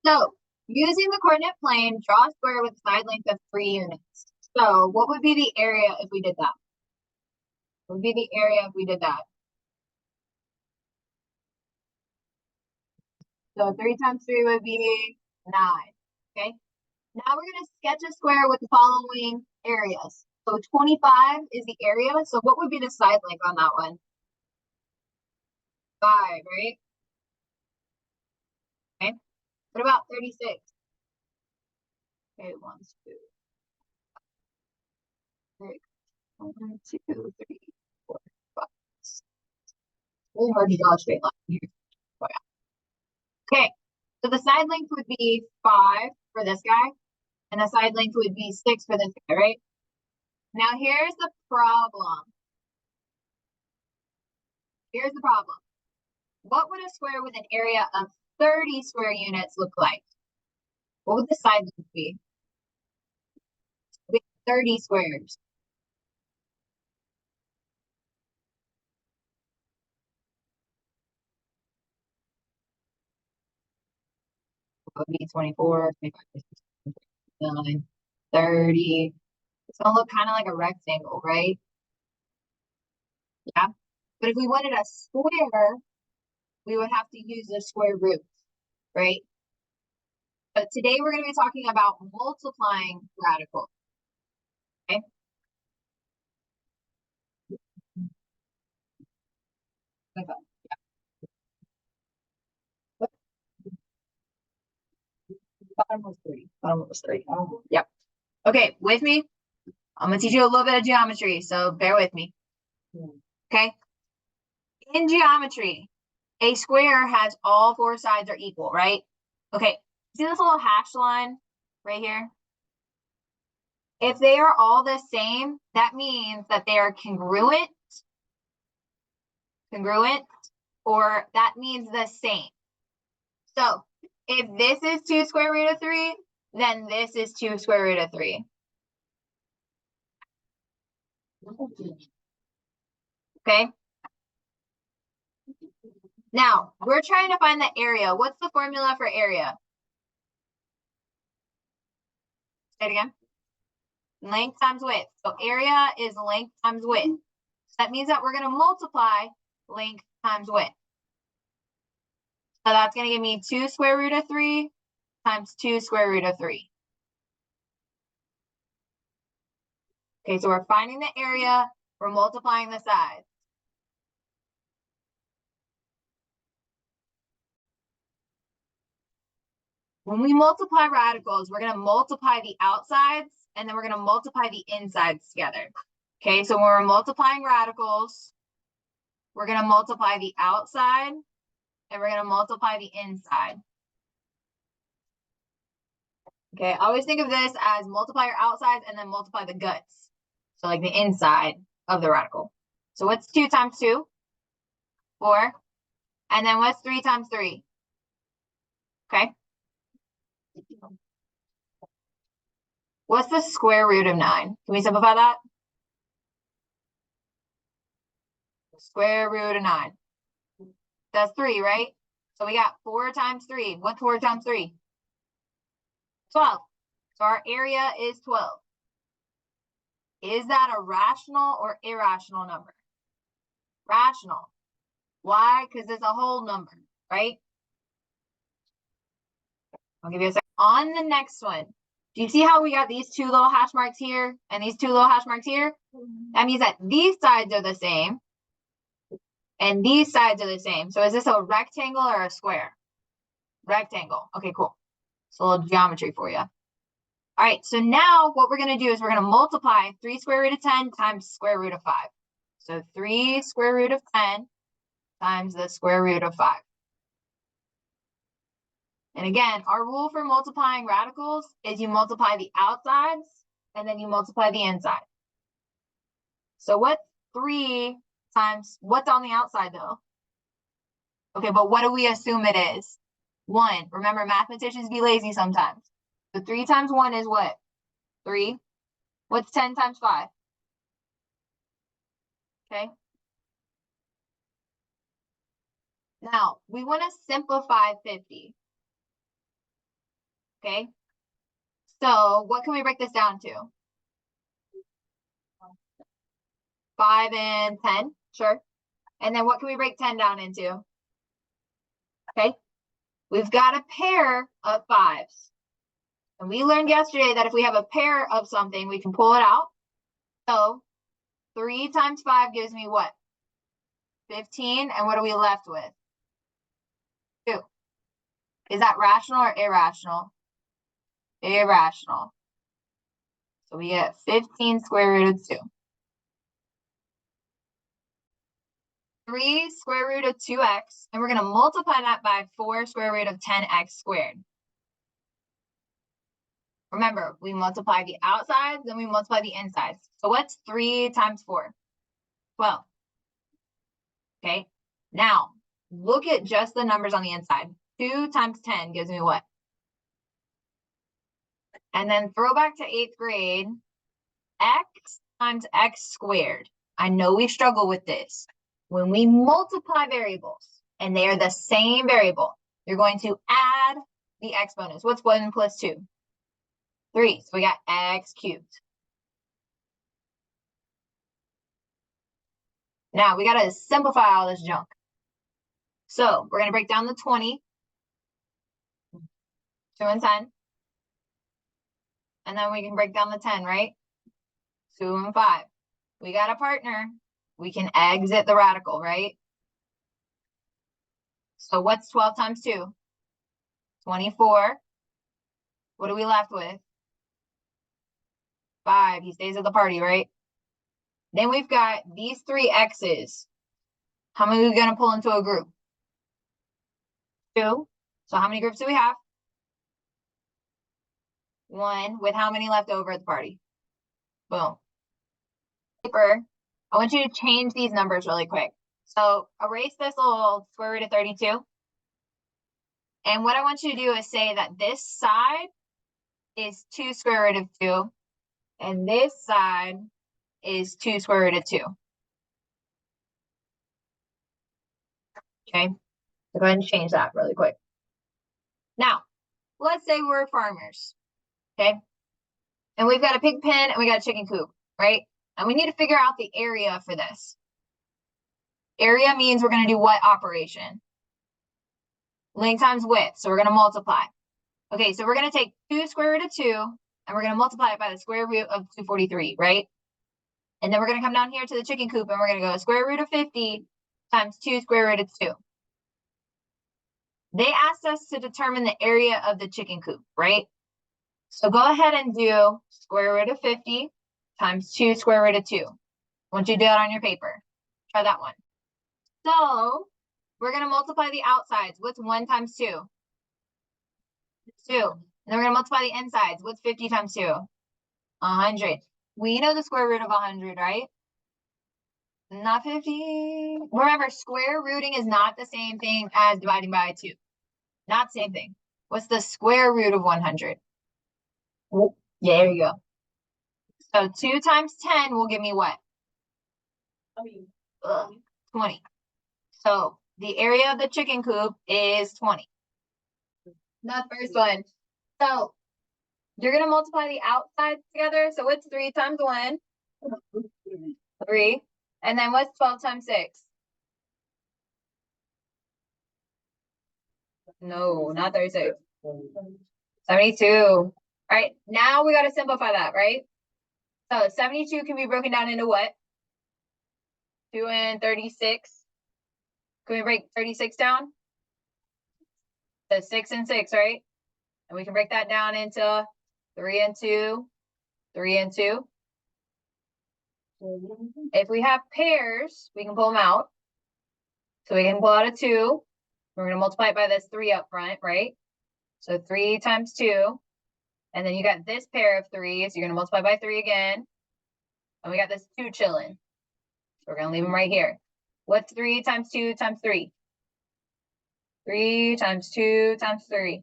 So, using the coordinate plane, draw a square with a side length of 3 units. So, what would be the area if we did that? What would be the area if we did that? So, 3 times 3 would be 9. Okay. Now we're going to sketch a square with the following areas. So, 25 is the area. So, what would be the side length on that one? 5, right? Okay. What about 36? Okay, 1, 2, 3, 1, 2, 3, 4, 5. It's really hard to draw a straight line here. Okay, so the side length would be 5 for this guy, and the side length would be 6 for this guy, right? Now here's the problem. Here's the problem. What would a square with an area of 30 square units look like? What would the side length be? We have 30 squares. It would be 24, 25, 29, 30. It's gonna look kind of like a rectangle, right? Yeah. But if we wanted a square, we would have to use the square root, right? But today we're going to be talking about multiplying radicals. Okay. Bottom was 3. Bottom was 3. Oh, yep. Okay, with me? I'm going to teach you a little bit of geometry, so bear with me. Okay. In geometry, a square has all 4 sides are equal, right? Okay. See this little hash line right here? If they are all the same, that means that they are congruent, or that means the same. So if this is 2 square root of 3, then this is 2 square root of 3. Okay. Now, we're trying to find the area. What's the formula for area? Say it again. Length times width. So area is length times width. So that means that we're going to multiply length times width. So that's going to give me 2 square root of 3 times 2 square root of 3. Okay, so we're finding the area. We're multiplying the sides. When we multiply radicals, we're going to multiply the outsides, and then we're going to multiply the insides together. Okay, so when we're multiplying radicals, we're going to multiply the outside, and we're going to multiply the inside. Okay, I always think of this as multiply your outsides and then multiply the guts. So like the inside of the radical. So what's 2 times 2? 4. And then what's 3 times 3? Okay. What's the square root of 9? Can we simplify that? Square root of 9. That's 3, right? So we got 4 times 3. What's 4 times 3? 12. So our area is 12. Is that a rational or irrational number? Rational. Why? Because it's a whole number, right? I'll give you a second. On the next one, do you see how we got these 2 little hash marks here and these 2 little hash marks here? That means that these sides are the same and these sides are the same. So is this a rectangle or a square? Rectangle. Okay, cool. So a little geometry for you. All right, so now what we're going to do is we're going to multiply 3 square root of 10 times square root of 5. So 3 square root of 10 times the square root of 5. And again, our rule for multiplying radicals is you multiply the outsides and then you multiply the inside. So what's 3 times, what's on the outside though? Okay, but what do we assume it is? 1. Remember, mathematicians be lazy sometimes. So 3 times 1 is what? 3. What's 10 times 5? Okay. Now, we want to simplify 50. Okay. So what can we break this down to? 5 and 10, sure. And then what can we break 10 down into? Okay. We've got a pair of 5s. And we learned yesterday that if we have a pair of something, we can pull it out. So 3 times 5 gives me what? 15. And what are we left with? 2. Is that rational or irrational? Irrational. So we get 15 square root of 2. 3 square root of 2x, and we're going to multiply that by 4 square root of 10x squared. Remember, we multiply the outsides, then we multiply the insides. So what's 3 times 4? 12. Okay, now look at just the numbers on the inside. 2 times 10 gives me what? And then throw back to 8th grade, x times x squared. I know we struggle with this. When we multiply variables and they are the same variable, you're going to add the exponents. What's 1 plus 2? 3. So we got x cubed. Now we got to simplify all this junk. So we're going to break down the 20, 2 and 10. And then we can break down the 10, right? 2 and 5. We got a partner. We can exit the radical, right? So what's 12 times 2? 24. What are we left with? 5. He stays at the party, right? Then we've got these 3 x's. How many are we going to pull into a group? 2. So how many groups do we have? 1. With how many left over at the party? Boom. Paper. I want you to change these numbers really quick. So erase this little square root of 32. And what I want you to do is say that this side is 2 square root of 2. And this side is 2 square root of 2. Okay, so go ahead and change that really quick. Now, let's say we're farmers, okay? And we've got a pig pen and we got a chicken coop, right? And we need to figure out the area for this. Area means we're going to do what operation? Length times width, so we're going to multiply. Okay, so we're going to take 2 square root of 2, and we're going to multiply it by the square root of 243, right? And then we're going to come down here to the chicken coop, and we're going to go square root of 50 times 2 square root of 2. They asked us to determine the area of the chicken coop, right? So go ahead and do square root of 50 times 2 square root of 2. I want you to do it on your paper. Try that one. So we're going to multiply the outsides. What's 1 times 2? 2. And then we're going to multiply the insides. What's 50 times 2? 100. We know the square root of 100, right? Not 50. Remember, square rooting is not the same thing as dividing by 2. Not the same thing. What's the square root of 100? Yeah, there you go. So 2 times 10 will give me what? 20. So the area of the chicken coop is 20. Not the first one. So you're going to multiply the outsides together. So what's 3 times 1? 3. And then what's 12 times 6? No, not 36. 72. All right, now we got to simplify that, right? So 72 can be broken down into what? 2 and 36. Can we break 36 down? So 6 and 6, right? And we can break that down into 3 and 2, 3 and 2. If we have pairs, we can pull them out. So we can pull out a 2. We're going to multiply it by this 3 up front, right? So 3 times 2. And then you got this pair of 3s. You're going to multiply by 3 again. And we got this 2 chilling. So we're going to leave them right here. What's 3 times 2 times 3? 3 times 2 times 3.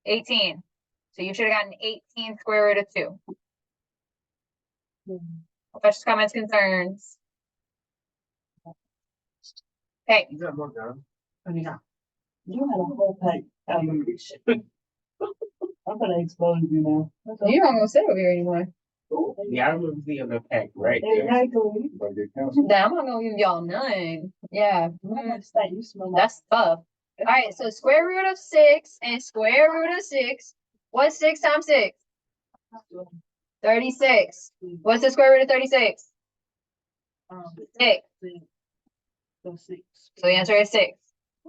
18. So you should have gotten 18 square root of 2. Questions, comments, concerns? Okay. You got more down. You had a whole page. I'm gonna expose you now. You're not gonna sit over here anymore. Yeah, I remember seeing the pack right there. Exactly. Nah, I'm not gonna give y'all none. Yeah. That's tough. All right, so square root of 6 and square root of 6. What's 6 times 6? 36. What's the square root of 36? 6. So the answer is 6.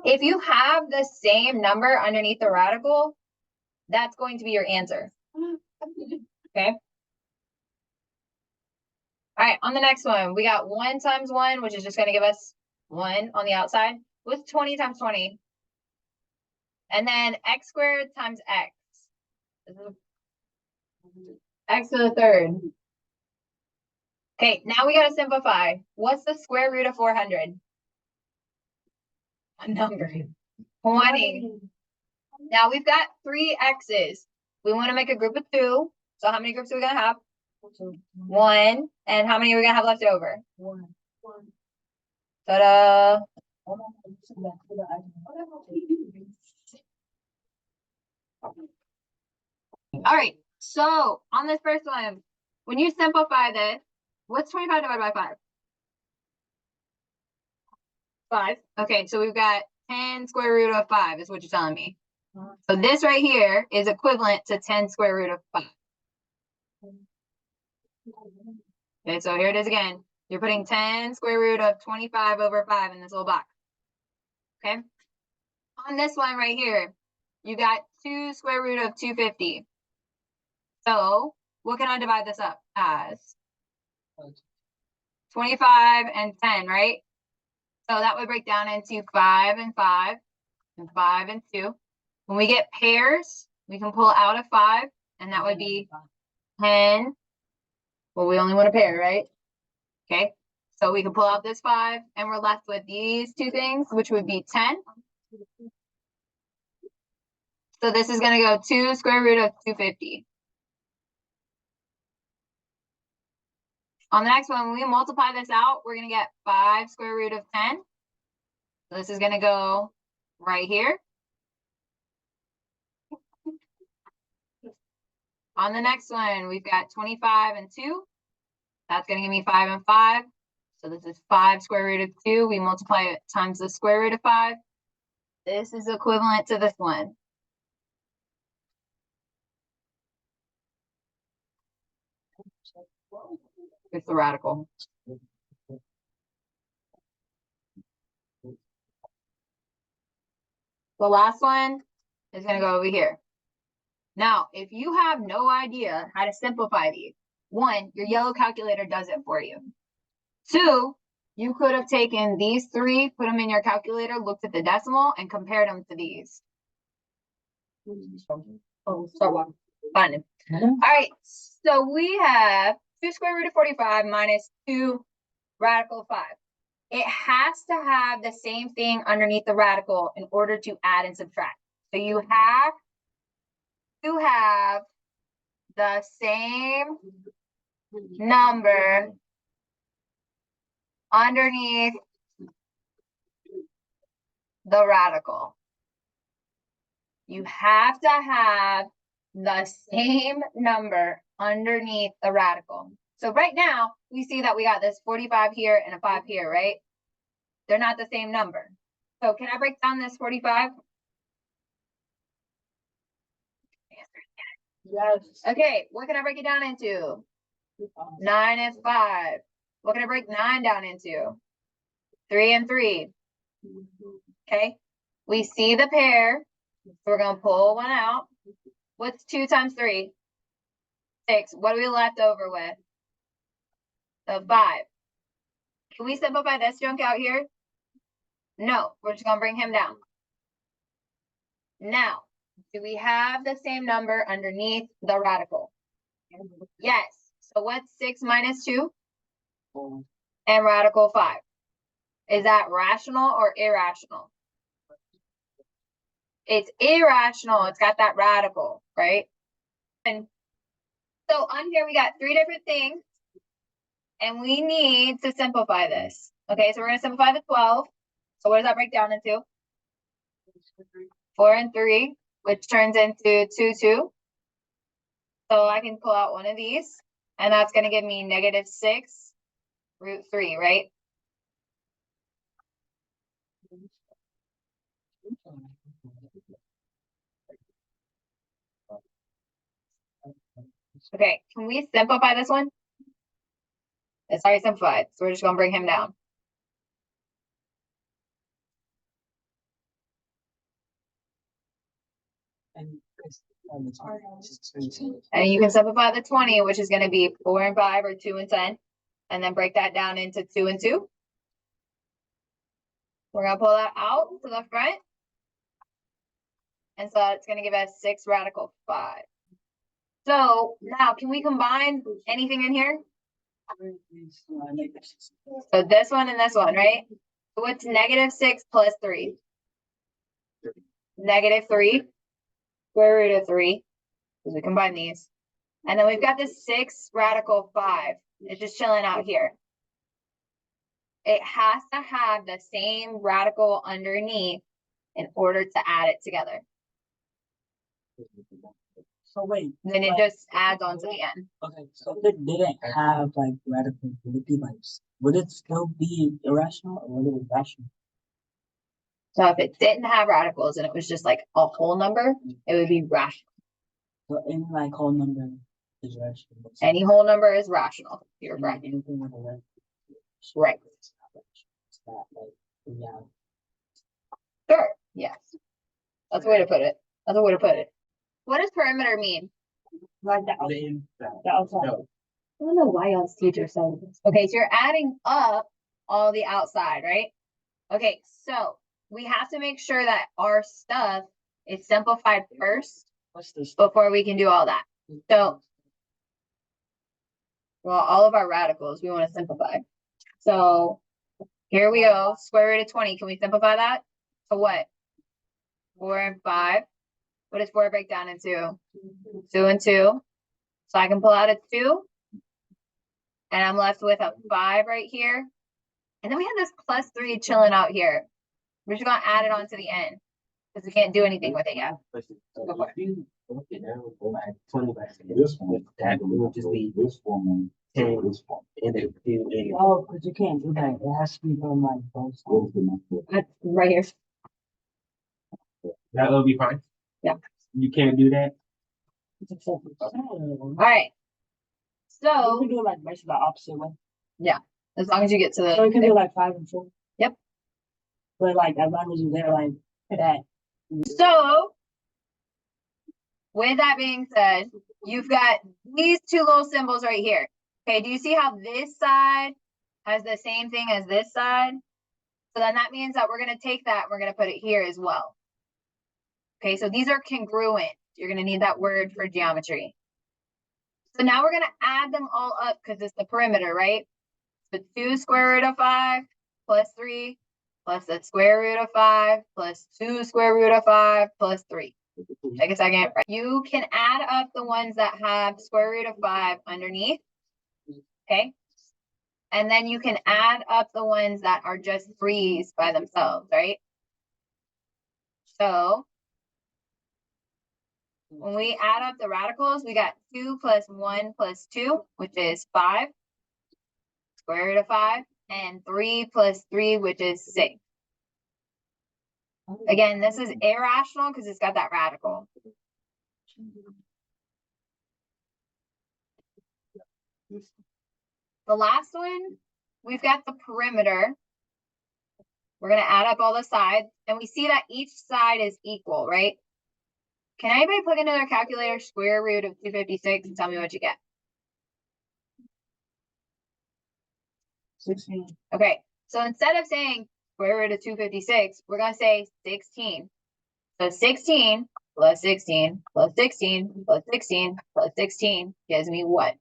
If you have the same number underneath the radical, that's going to be your answer. Okay. All right, on the next one, we got 1 times 1, which is just going to give us 1 on the outside. What's 20 times 20? And then x squared times x. X to the third. Okay, now we got to simplify. What's the square root of 400? A number. 20. Now we've got 3 x's. We want to make a group of 2. So how many groups are we going to have? 1. And how many are we going to have left over? 1. Ta-da! All right, so on this first one, when you simplify this, what's 25 divided by 5? 5. Okay, so we've got 10 square root of 5 is what you're telling me. So this right here is equivalent to 10 square root of 5. Okay, so here it is again. You're putting 10 square root of 25 over 5 in this little box. Okay. On this one right here, you got 2 square root of 250. So what can I divide this up as? 25 and 10, right? So that would break down into 5 and 5 and 5 and 2. When we get pairs, we can pull out a 5, and that would be 10. Well, we only want a pair, right? Okay. So we can pull out this 5, and we're left with these two things, which would be 10. So this is going to go 2 square root of 250. On the next one, when we multiply this out, we're going to get 5 square root of 10. So this is going to go right here. On the next one, we've got 25 and 2. That's going to give me 5 and 5. So this is 5 square root of 2. We multiply it times the square root of 5. This is equivalent to this one. It's the radical. The last one is going to go over here. Now, if you have no idea how to simplify these, 1, your yellow calculator does it for you. 2, you could have taken these 3, put them in your calculator, looked at the decimal, and compared them to these. Oh, start finding. All right, so we have 2 square root of 45 minus 2 radical 5. It has to have the same thing underneath the radical in order to add and subtract. So you have to have the same number underneath the radical. You have to have the same number underneath the radical. So right now, we see that we got this 45 here and a 5 here, right? They're not the same number. So can I break down this 45? Yes. Okay, what can I break it down into? 9 and 5. What can I break 9 down into? 3 and 3. Okay, we see the pair. So we're going to pull one out. What's 2 times 3? 6. What are we left over with? The 5. Can we simplify this junk out here? No, we're just going to bring him down. Now, do we have the same number underneath the radical? Yes. So what's 6 minus 2? And radical 5. Is that rational or irrational? It's irrational. It's got that radical, right? And so on here, we got 3 different things. And we need to simplify this. Okay, so we're going to simplify the 12. So what does that break down into? 4 and 3, which turns into 2, 2. So I can pull out one of these, and that's gonna give me -6√3, right? Okay, can we simplify this one? It's already simplified, so we're just gonna bring him down. And And you can simplify the 20, which is gonna be 4 and 5 or 2 and 10, and then break that down into 2 and 2. We're gonna pull that out to the front. And so it's gonna give us 6 radical 5. So now can we combine anything in here? So this one and this one, right? So what's -6 plus 3? -3, square root of 3, because we combine these. And then we've got this 6 radical 5. It's just chilling out here. It has to have the same radical underneath in order to add it together. So wait. Then it just adds on to the end. Okay, so if it didn't have like radical multiplies, would it still be irrational or would it be rational? So if it didn't have radicals and it was just like a whole number, it would be rational. So any like whole number is rational. Any whole number is rational. You're right. Anything with a radical. Right. It's not like, yeah. Sure. Yes. That's a way to put it. That's a way to put it. What does perimeter mean? Like the outside. I don't know why y'all's teacher said this. Okay, so you're adding up all the outside, right? Okay, so we have to make sure that our stuff is simplified first What's this? before we can do all that. So, well, all of our radicals, we want to simplify. So here we go, square root of 20. Can we simplify that? To what? 4 and 5. What does 4 break down into? 2 and 2. So I can pull out a 2. And I'm left with a 5 right here. And then we have this +3 chilling out here. We're just gonna add it on to the end because we can't do anything with it yet. Go for it. This one, That would just be this one, 10, this one. and it would be Oh, because you can't do that. It has to be from like both sides. Where's the number? That's right here. that will be fine. Yeah. You can't do that. It's except for All right. You So can do it like basically the opposite way. as long as you get to So you can the, do like 5 and 4. Yep. But like as long as you're there like that. so with that being said, you've got these two little symbols right here. Okay, do you see how this side has the same thing as this side? So then that means that we're gonna take that, we're gonna put it here as well. Okay, so these are congruent. You're gonna need that word for geometry. So now we're gonna add them all up because it's the perimeter, right? So 2 square root of 5 plus 3 plus the square root of 5 plus 2 square root of 5 plus 3. Take a second. You can add up the ones that have square root of 5 underneath. Okay. And then you can add up the ones that are just 3s by themselves, right? So when we add up the radicals, we got 2 plus 1 plus 2, which is 5, square root of 5, and 3 plus 3, which is 6. Again, this is irrational because it's got that radical. The last one, we've got the perimeter. We're going to add up all the sides, and we see that each side is equal, right? Can anybody plug into their calculator square root of 256 and tell me what you get? 16. Okay, so instead of saying square root of 256, we're going to say 16. So 16 plus 16 plus 16 plus 16 plus 16 gives me what?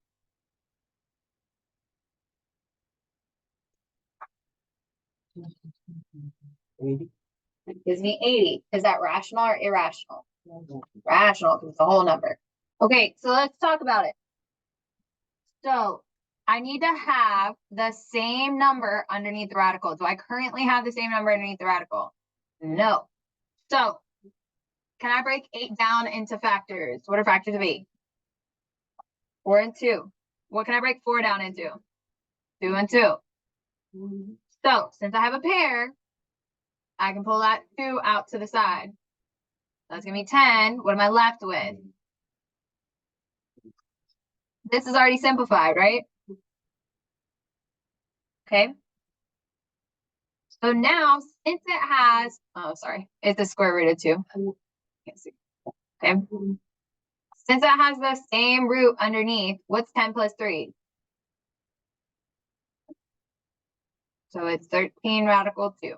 Gives me 80. Is that rational or irrational? Rational, because it's a whole number. Okay, so let's talk about it. So I need to have the same number underneath the radical. Do I currently have the same number underneath the radical? No. So can I break 8 down into factors? What are factors of 8? 4 and 2. What can I break 4 down into? 2 and 2. So since I have a pair, I can pull that 2 out to the side. That's gonna be 10. What am I left with? This is already simplified, right? Okay. So now, since it has, oh, sorry, it's the square root of 2. Can't see. Okay. Since it has the same root underneath, what's 10 plus 3? So it's 13 radical 2.